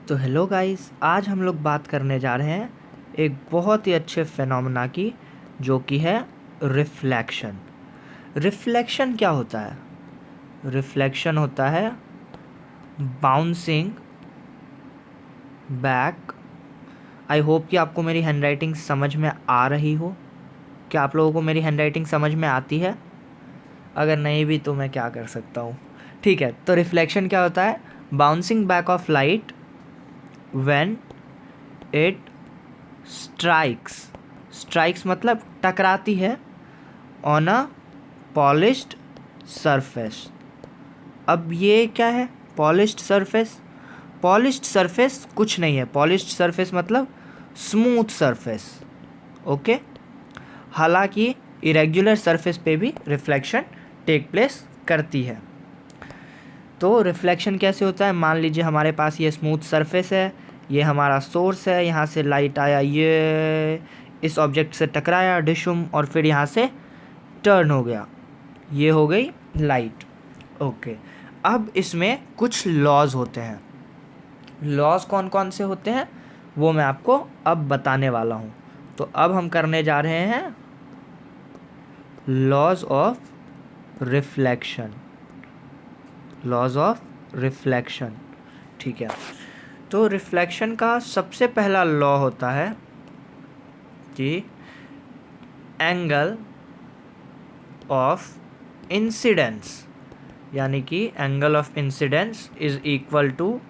तो hello guys, आज हम लोग बात करने जा रहे हैं एक बहुत ही अच्छे फिनोमेना की, जो कि है रिफ्लेक्शन। रिफ्लेक्शन क्या होता है? रिफ्लेक्शन होता है बाउंसिंग बैक। आई होप कि आपको मेरी हैंडराइटिंग समझ में आ रही हो। क्या आप लोगों को मेरी हैंडराइटिंग समझ में आती है? अगर नहीं भी तो मैं क्या कर सकता हूँ। ठीक है, तो रिफ्लेक्शन क्या होता है? Bouncing back of light when it strikes. Strikes मतलब टकराती है ऑन अ पॉलिश्ड सरफेस। अब ये क्या है पॉलिश्ड सरफेस? पॉलिश्ड सरफेस कुछ नहीं है। पॉलिश्ड सरफेस मतलब स्मूथ सरफेस। ओके। हालांकि इरेगुलर सरफेस पे भी रिफ्लेक्शन टेक प्लेस करती है। तो रिफ्लेक्शन कैसे होता है? मान लीजिए हमारे पास ये स्मूथ सरफेस है, ये हमारा सोर्स है, यहाँ से लाइट आया, ये इस ऑब्जेक्ट से टकराया डिशुम, और फिर यहाँ से टर्न हो गया। ये हो गई लाइट। ओके। अब इसमें कुछ लॉज होते हैं। लॉज कौन कौन से होते हैं वो मैं आपको अब बताने वाला हूँ। तो अब हम करने जा रहे हैं laws of reflection. Laws of reflection. ठीक है। तो रिफ्लेक्शन का सबसे पहला लॉ होता है कि एंगल ऑफ इंसिडेंस, यानी कि angle of incidence is equal to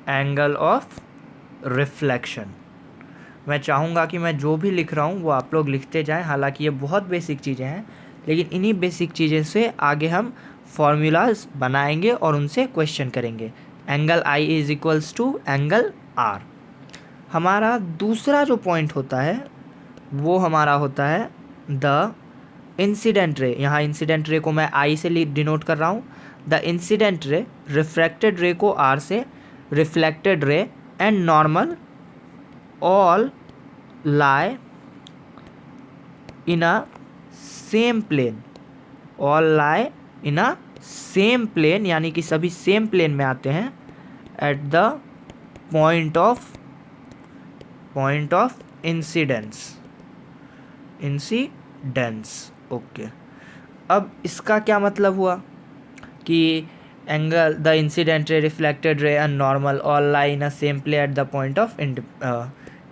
angle of reflection. मैं चाहूँगा कि मैं जो भी लिख रहा हूँ वो आप लोग लिखते जाएं। हालांकि ये बहुत बेसिक चीज़ें हैं, लेकिन इन्हीं बेसिक चीज़ें से आगे हम फॉर्मूलाज बनाएंगे और उनसे क्वेश्चन करेंगे। Angle i is equals to angle r. हमारा दूसरा जो पॉइंट होता है वो हमारा होता है द इंसिडेंट रे। यहाँ इंसिडेंट रे को मैं आई से डिनोट कर रहा हूँ। द इंसिडेंट रे, रिफ्रैक्टेड रे को आर से, reflected ray and normal all lie in a same plane। all lie in a same plane, यानी कि सभी सेम प्लेन में आते हैं at the point of incidence. Okay. अब इसका क्या मतलब हुआ कि angle the incident ray, reflected ray and normal all lie in a same play at the point of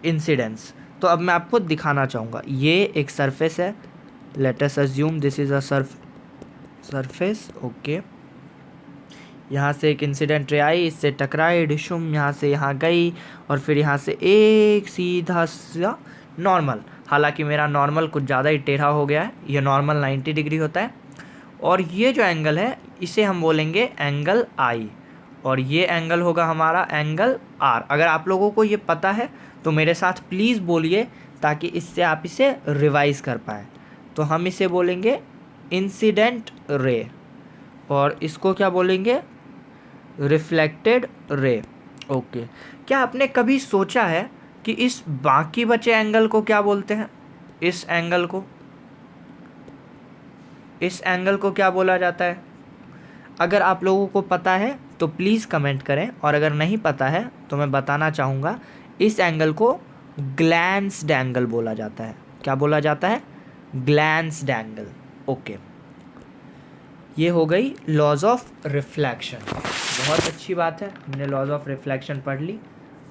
incidence. तो अब मैं आपको दिखाना चाहूँगा। ये एक सरफेस है। Let us assume this is a surface. Okay. यहाँ से एक इंसिडेंट रे आई, इससे टकराई डिशुम, यहाँ से यहाँ गई, और फिर यहाँ से एक सीधा सा नॉर्मल। हालांकि मेरा नॉर्मल कुछ ज़्यादा ही टेढ़ा हो गया है। ये नॉर्मल 90 डिग्री होता है, और ये जो एंगल है इसे हम बोलेंगे एंगल आई, और ये एंगल होगा हमारा एंगल आर। अगर आप लोगों को ये पता है तो मेरे साथ प्लीज़ बोलिए, ताकि इससे आप इसे रिवाइज कर पाएँ। तो हम इसे बोलेंगे इंसिडेंट रे, और इसको क्या बोलेंगे? Reflected ray. ओके। क्या आपने कभी सोचा है कि इस बाकी बचे एंगल को क्या बोलते हैं? इस एंगल को क्या बोला जाता है? अगर आप लोगों को पता है तो प्लीज़ कमेंट करें, और अगर नहीं पता है तो मैं बताना चाहूँगा, इस एंगल को ग्लैंस्ड एंगल बोला जाता है। क्या बोला जाता है? Glanced angle. ओके। ये हो गई लॉज ऑफ रिफ्लेक्शन। बहुत अच्छी बात है, हमने लॉज ऑफ रिफ्लेक्शन पढ़ ली।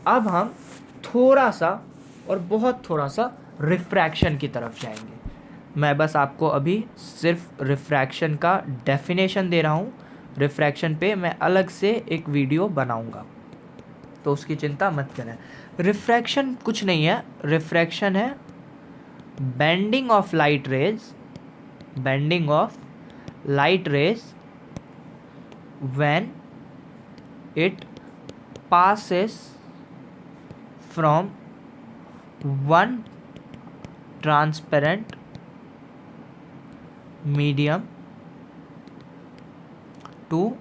अब हम थोड़ा सा, और बहुत थोड़ा सा, रिफ्रैक्शन की तरफ जाएंगे। मैं बस आपको अभी सिर्फ रिफ्रैक्शन का डेफिनेशन दे रहा हूँ। रिफ्रैक्शन पे मैं अलग से एक वीडियो बनाऊँगा, तो उसकी चिंता मत करें। रिफ्रैक्शन कुछ नहीं है। रिफ्रैक्शन है bending of light rays, bending of light rays when it passes from one transparent medium to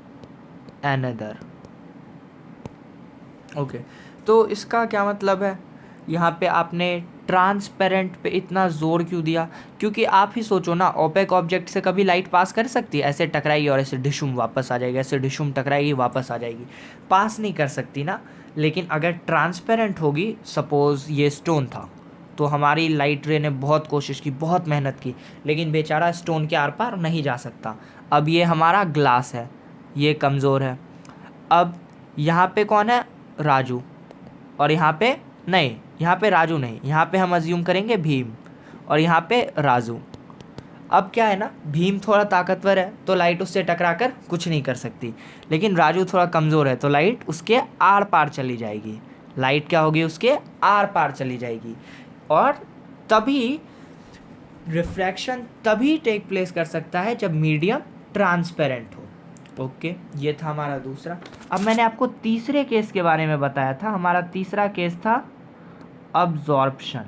another। Okay. तो इसका क्या मतलब है यहाँ पे आपने ट्रांसपेरेंट पे इतना ज़ोर क्यों दिया? क्योंकि आप ही सोचो ना, ओपेक ऑब्जेक्ट से कभी लाइट पास कर सकती है? ऐसे टकराएगी और ऐसे डिशुम वापस आ जाएगी, ऐसे डिशुम टकराएगी वापस आ जाएगी, पास नहीं कर सकती ना। लेकिन अगर ट्रांसपेरेंट होगी, सपोज़ ये स्टोन था, तो हमारी लाइट रे ने बहुत कोशिश की, बहुत मेहनत की, लेकिन बेचारा स्टोन के आर पार नहीं जा सकता। अब ये हमारा ग्लास है, ये कमज़ोर है। अब यहाँ पे कौन है? राजू। और यहाँ पे नहीं, यहाँ पे राजू नहीं, यहाँ पे हम अज्यूम करेंगे भीम, और यहाँ पे राजू। अब क्या है ना, भीम थोड़ा ताकतवर है तो लाइट उससे टकरा कर कुछ नहीं कर सकती, लेकिन राजू थोड़ा कमज़ोर है तो लाइट उसके आर पार चली जाएगी। लाइट क्या होगी? उसके आर पार चली जाएगी। और तभी रिफ्रैक्शन तभी टेक प्लेस कर सकता है जब मीडियम ट्रांसपेरेंट हो। ओके, ये था हमारा दूसरा। अब मैंने आपको तीसरे केस के बारे में बताया था। हमारा तीसरा केस था अब्जॉर्प्शन,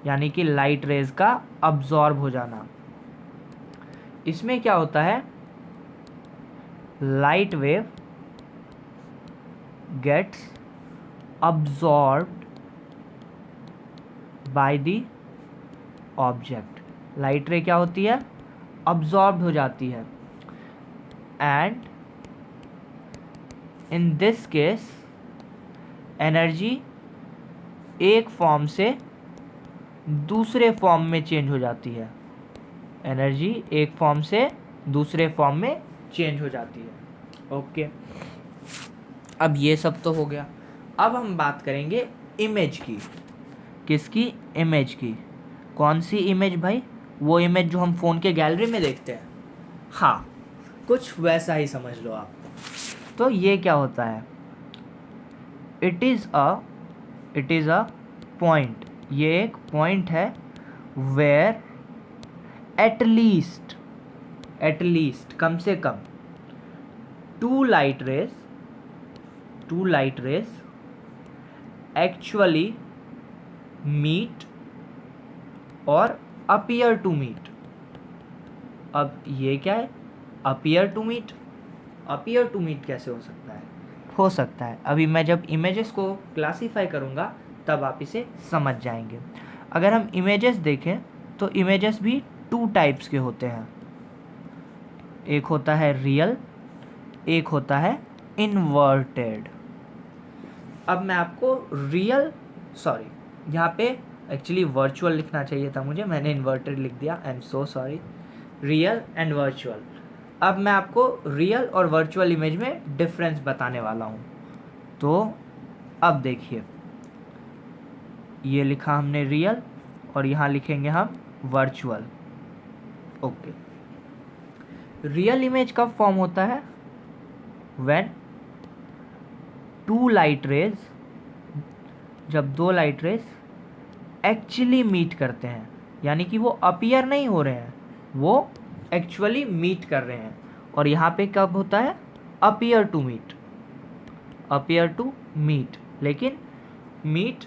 यानी कि लाइट रेज का अब्जॉर्ब हो जाना। इसमें क्या होता है? Light wave gets absorbed by the object. Light ray क्या होती है? अब्जॉर्ब्ड हो जाती है। And in this case energy एक फॉर्म से दूसरे फॉर्म में चेंज हो जाती है। एनर्जी एक फॉर्म से दूसरे फॉर्म में चेंज हो जाती है। ओके, अब ये सब तो हो गया। अब हम बात करेंगे इमेज की। किसकी? इमेज की। कौन सी इमेज भाई? वो इमेज जो हम फ़ोन के गैलरी में देखते हैं। हाँ, कुछ वैसा ही समझ लो आप। तो ये क्या होता है? It is a point. ये एक पॉइंट है वेयर एट लीस्ट कम से कम two light rays actually meet और अपीयर टू मीट। अब ये क्या है? अपीयर टू मीट कैसे हो सकता है? हो सकता है, अभी मैं जब इमेजेस को क्लासीफाई करूँगा तब आप इसे समझ जाएंगे। अगर हम इमेजेस देखें तो इमेजेस भी टू टाइप्स के होते हैं। एक होता है रियल, एक होता है इन्वर्टेड। अब मैं आपको यहाँ पे एक्चुअली वर्चुअल लिखना चाहिए था मुझे, मैंने इन्वर्टेड लिख दिया, I am so sorry. Real and virtual. अब मैं आपको रियल और वर्चुअल इमेज में डिफरेंस बताने वाला हूँ। तो अब देखिए, ये लिखा हमने रियल और यहाँ लिखेंगे हम वर्चुअल। ओके, रियल इमेज कब फॉर्म होता है? व्हेन टू लाइट रेज, जब दो लाइट रेज एक्चुअली मीट करते हैं, यानी कि वो अपीयर नहीं हो रहे हैं, वो एक्चुअली मीट कर रहे हैं। और यहाँ पे कब होता है? Appear to meet. लेकिन मीट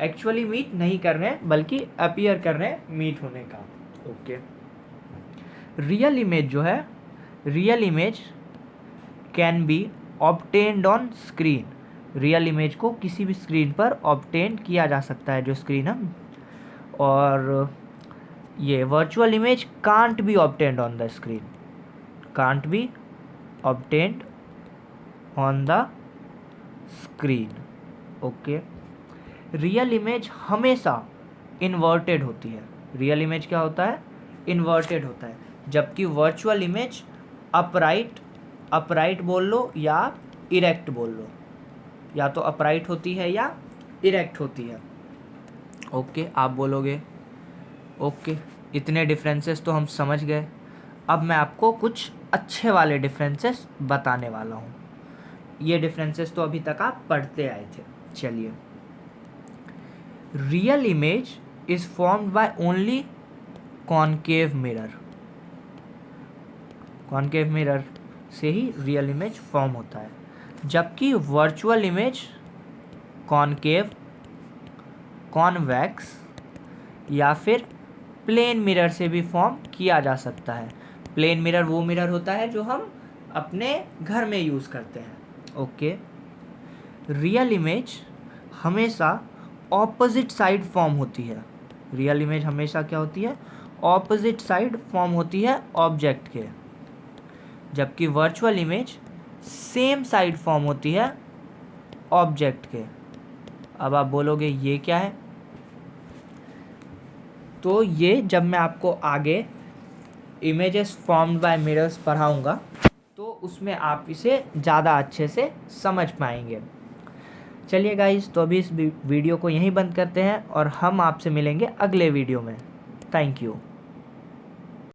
एक्चुअली मीट नहीं कर रहे हैं, बल्कि अपीयर कर रहे हैं मीट होने का। ओके, रियल इमेज जो है, real image can be obtained on screen. Real image को किसी भी स्क्रीन पर ऑब्टेन किया जा सकता है, जो स्क्रीन हम। और ये virtual image can't be obtained on the screen, can't be obtained on the screen. Okay, real image हमेशा इन्वर्टेड होती है। रियल इमेज क्या होता है? इन्वर्टेड होता है, जबकि वर्चुअल इमेज अपराइट बोल लो या इरेक्ट बोल लो, या तो अपराइट होती है या इरेक्ट होती है। ओके, आप बोलोगे ओके, इतने डिफरेंसेस तो हम समझ गए। अब मैं आपको कुछ अच्छे वाले डिफरेंसेस बताने वाला हूँ। ये डिफरेंसेस तो अभी तक आप पढ़ते आए थे। चलिए, real image is formed by only concave mirror. Concave mirror से ही रियल इमेज फॉर्म होता है, जबकि वर्चुअल इमेज कॉनकेव, कॉन्वेक्स या फिर प्लेन मिरर से भी फॉर्म किया जा सकता है। प्लेन मिरर वो मिरर होता है जो हम अपने घर में यूज़ करते हैं। ओके, रियल इमेज हमेशा ऑपोजिट साइड फॉर्म होती है। रियल इमेज हमेशा क्या होती है, ऑपोजिट साइड फॉर्म होती है ऑब्जेक्ट के, जबकि virtual image same side form होती है ऑब्जेक्ट के। अब आप बोलोगे ये क्या है, तो ये जब मैं आपको आगे इमेजेस फॉर्म्ड बाय मिरर्स पढ़ाऊँगा तो उसमें आप इसे ज़्यादा अच्छे से समझ पाएंगे। चलिए गाइस, तो अभी इस वीडियो को यहीं बंद करते हैं और हम आपसे मिलेंगे अगले वीडियो में। Thank you.